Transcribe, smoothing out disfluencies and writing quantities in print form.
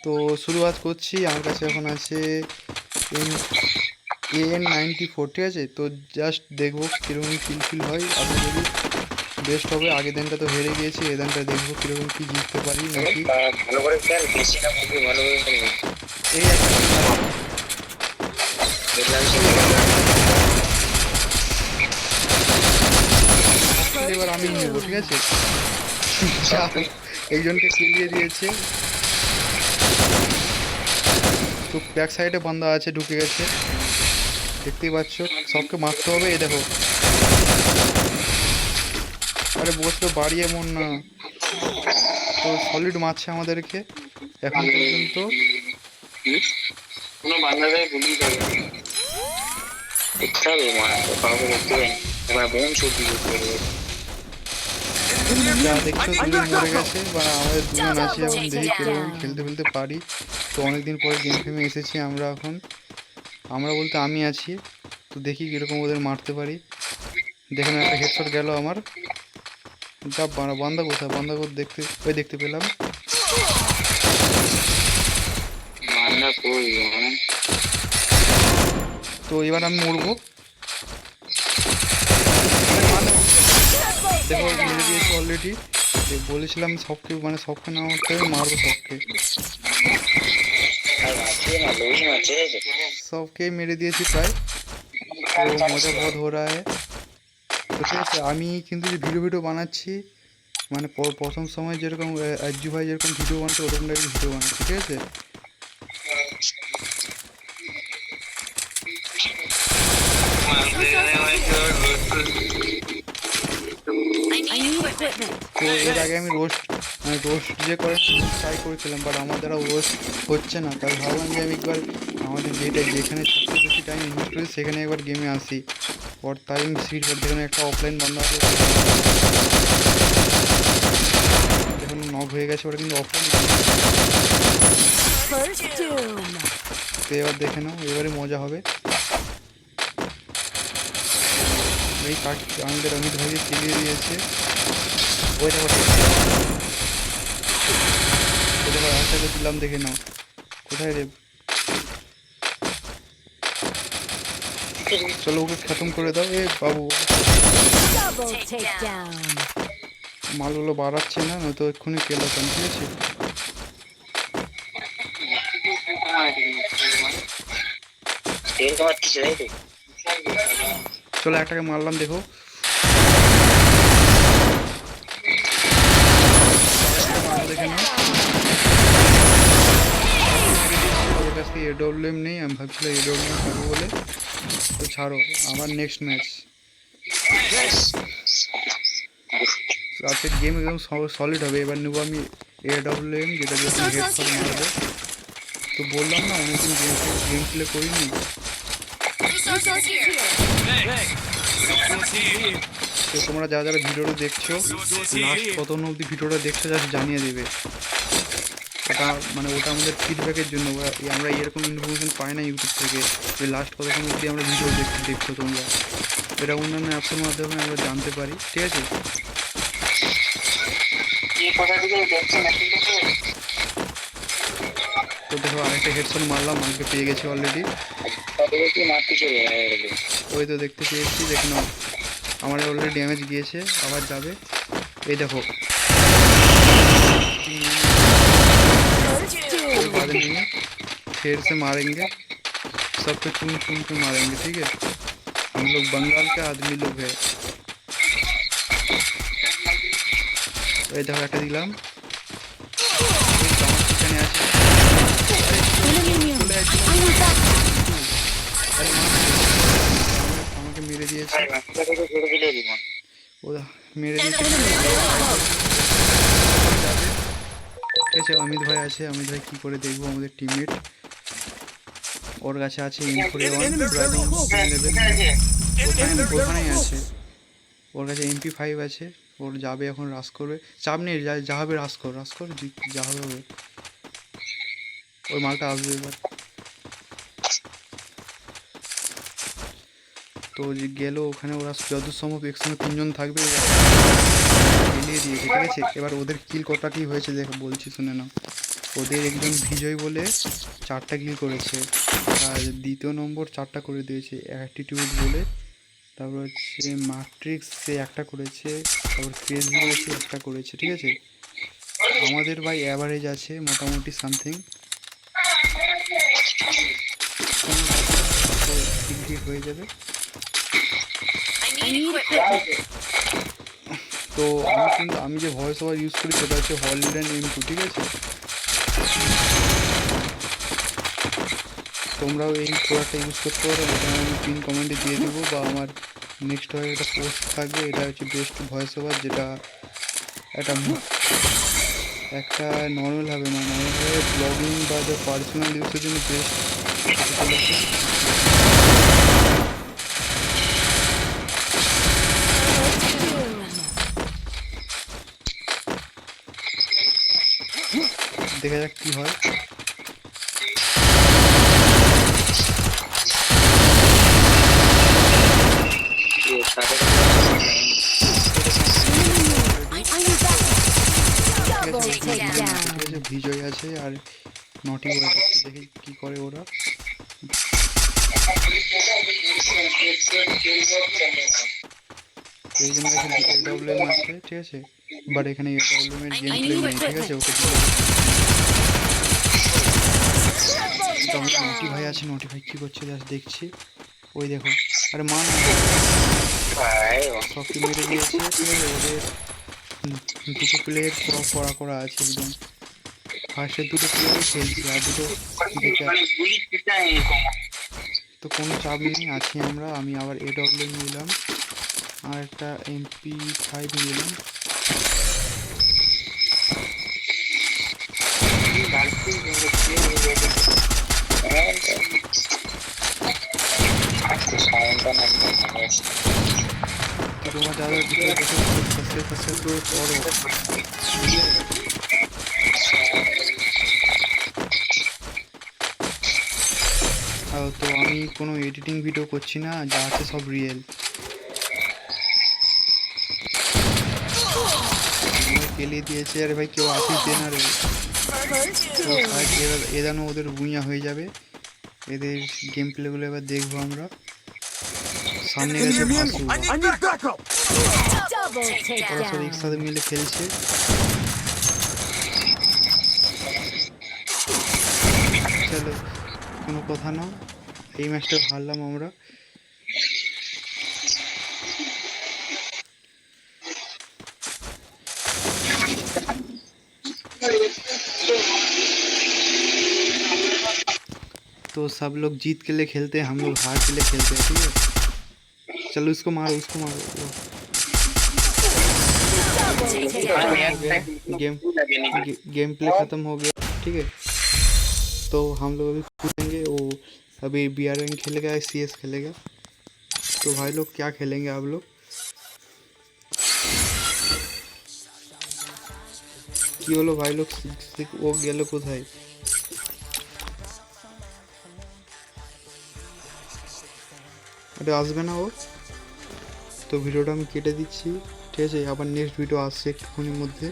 তো শুরুয়াত করছি। আমার কাছে এখন আছে AN94, ঠিক আছে। তো জাস্ট দেখবো কীরকম কিলফিল হয়। আশা করি বেস্ট হবে। আগের দিনটা তো হেরে গিয়েছি, এ দিনটা দেখবো কীরকম কী জিততে পারি নাকি। ভালো করে খেল, বেশি না খুবই ভালো করে খেলবে। এই একটা কিল মারলাম, দেখলাম এবার আমি নেবো, ঠিক আছে। যা একজনকে কিলিয়ে দিয়েছে। তো ব্যাক সাইডে বান্দা আছে, ঢুকে গেছে, দেখতেই পাচ্ছ। সবকে মারতে হবে। এই দেখো, আরে বসলো বাড়ি এমন না। তো সলিড মারছে আমাদেরকে এখন পর্যন্ত। কোনো বান্ধবী ভুলি যাবে, দেখতে হবে কাউকে দেখতে হবে না। এবার বোন ছুটি করতে হবে। যা দেখছো দুজন মরে গেছে, বা আমাদের দুজন আছি এখন। দেখি কীরকম খেলতে খেলতে পারি। তো অনেকদিন পরে গেম ফেমে এসেছি আমরা এখন। আমরা বলতে আমি আছি। তো দেখি কীরকম ওদের মারতে পারি। দেখুন একটা হেডশট গেল আমার। যা বান্দা কোথায়, বান্দা কোথায় দেখতে, ওই দেখতে পেলাম। বান্ধব কই তো এবার আমি মরবো। দেখো মেরে দিয়েছি অলরেডি। বলেছিলাম সবকে, মানে সবকে না মারতে হবে, মারবো সবকে। सबके मेरे दिए प्राय। तो मज़ा बहुत हो रहा है। तो ठीक है, আমি কিন্তু যে ভিডিও বানাচ্ছি, মানে প্রথম সময় যেরকম আজ্জু ভাই যেরকম ভিডিও বানাতো ওরকম টাইপের ভিডিও বানাচ্ছি, ঠিক আছে। তো এর আগে আমি রোস্ট, মানে রোস্ট যে করে ট্রাই করেছিলাম, বাট আমার দ্বারা রোস্ট হচ্ছে না। তাই ভাবলাম যে আমি একবার আমাদের যেখানে সবচেয়ে বেশি টাইম ইনভেস্ট করি সেখানে একবার গেমে আসি। ওর তাই আমি সিট পর যেখানে একটা অফলাইন বান্ধব আছে, দেখুন নক হয়ে গেছে, ওটা কিন্তু অফলাইন। তো এবার দেখে নাও, এবারে মজা হবে। এই আমাদের অমিত ভাইকে খেলিয়ে দিয়েছে। ওই দেখো রাস্তাকে দিলাম, দেখে নাও কোথায় রে। চলো ওকে খতম করে দাও। এ বাবু মালগুলো বাড়াচ্ছে না, নয়তো এক্ষুনি কেলাতাম, ঠিক আছে। চলো একটাকে মারলাম, দেখো। দেখে নাও, ওর কাছ থেকে AWM নেই। আমি ভাবছিলাম AWM পাবো বলে। তো ছাড়ো, আমার নেক্সট ম্যাচ। আজকের গেম একদম সলিড হবে। এবার নেবো আমি AWM, যেটা দিয়ে আমি হেডশট মারবো। তো বললাম না অনেকদিন গেম প্লে করিনি। তো তোমরা যারা যারা ভিডিওটা দেখছো, লাস্ট কত অবধি ভিডিওটা দেখছো জাস্ট জানিয়ে দেবে। ওটা মানে ওটা আমাদের ফিডব্যাকের জন্য। আমরা এরকম ইনফরমেশন পাই না ইউটিউব থেকে যে লাস্ট কতক্ষণ অবধি আমরা ভিডিও দেখছো তোমরা। এটা অন্যান্য অ্যাপসের মাধ্যমে আমরা জানতে পারি, ঠিক আছে। তো দেখো আরেকটা হেডশট মারলাম, আমাকে পেয়ে গেছি অলরেডি। ওই তো দেখতে পেয়েছি, দেখে নাও আমার অলরেডি ড্যামেজ গিয়েছে, আবার যাবে। এই দেখো बाद नहीं है, फिर से मारेंगे सबको, चुन चुन के मारेंगे, ठीक है। हम लोग बंगाल के आदमी लोग है। এই দেখো একটা দিলাম। এখানে আছে, আমাকে মেরে দিয়েছে, ও মেরে দিয়েছে। ঠিক আছে, অমিত ভাই আছে। অমিত ভাই কী করে দেখবো আমাদের টিমমেট। ওর কাছে আছে M41 ড্রাগন লেভেল, ওখানেই আছে। ওর কাছে MP5 আছে। ওর যাবে এখন, রাস করবে। চাপ নেই, যা হবে রাস কর যা হবে হবে। ওই মালটা আসবে এবার। তো যে গেল ওখানে, ওরা যত সম্ভব একসঙ্গে তিনজন থাকবে, মিলিয়ে দিয়েছে, ঠিক আছে। এবার ওদের কিল কটা কি হয়েছে দেখো, বলছি শুনে নাও। ওদের একজন বিজয় বলে 4টা কিল করেছে, আর দ্বিতীয় নম্বর 4টা করে দিয়েছে অ্যাটিটিউড বলে। তারপর হচ্ছে ম্যাট্রিক্স, সে 1টা করেছে। তারপর ক্রেজি বলে সে 1টা করেছে, ঠিক আছে। আমাদের ভাই অ্যাভারেজ আছে মোটামুটি সামথিং, ঠিক হয়ে যাবে। I need equipment. তো আমি যে ভয়েস ওভার ইউজ করি সেটা হচ্ছে হলিল্যান্ড M2, ঠিক আছে। তোমরাও এই প্রোডাক্টটা ইউজ করতে পারো, এটা আমি পিন কমেন্টে দিয়ে দেবো, বা আমার নেক্সট হয়ে একটা পোস্ট থাকবে। এটা হচ্ছে বেস্ট ভয়েস ওভার, যেটা একটা নর্মাল হবে না, নর্মালভাবে ব্লগিং বা যে পার্সোনাল ইউজের জন্য বেস্ট। দেখা যাক কী হয়। Double takedown. বিজয় আছে আর নটি বয় আছে, দেখি কী করে ওরা। এইখানে আছে AWM আছে, ঠিক আছে, বাট এখানে AWM এর গেম প্লে নেই, ঠিক আছে। ওকে নটি ভাই আছে, নটি ভাই কী করছে জাস্ট দেখছি। ওই দেখো, আরে মান সবটি মেরে দিয়েছে, ঠিক আছে। ওদের দুটো প্লেয়ার করা আছে একদম। ফার্স্টের দুটো প্লেয়ারই খেলছি, আর দুটো বেকার। তো কোনো চাপ নেই, আছি আমরা। আমি আবার AWM নিলাম, আর একটা MP5 নিলাম। তো তোমরা যারা ভিডিও দেখো সাবস্ক্রাইব করে করো। তো আমি কোনো এডিটিং ভিডিও করছি না, যা আছে সব রিয়েল। কেলিয়ে দিয়েছে, আরে ভাই কেউ আসিস দে না রে। তো এ যেন ওদের ভুঁইয়া হয়ে যাবে। এদের গেম প্লেগুলো এবার দেখবো আমরা। সামনে গেছে ভাসু, Double ওরা সব takedown. একসাথে মিলে খেলছে। চলো, কোনো কথা না, এই ম্যাচটা হারলাম আমরা। तो सब लोग जीत के लिए खेलते हैं, हम लोग हार के लिए खेलते हैं, ठीक है। चलो उसको मारो, उसको मारो। गेम प्ले ख़त्म हो गया, ठीक है। तो हम लोग अभी कूदेंगे, वो अभी BRN खेलेगा, CS खेलेगा। तो भाई लोग क्या खेलेंगे आप लोग? কি হলো ভাই লোক, ও গেল কোথায়? আরে আসবে না ও। তো ভিডিওটা আমি কেটে দিচ্ছি, ঠিক আছে। আবার নেক্সট ভিডিও আসছে একটুখানির মধ্যে।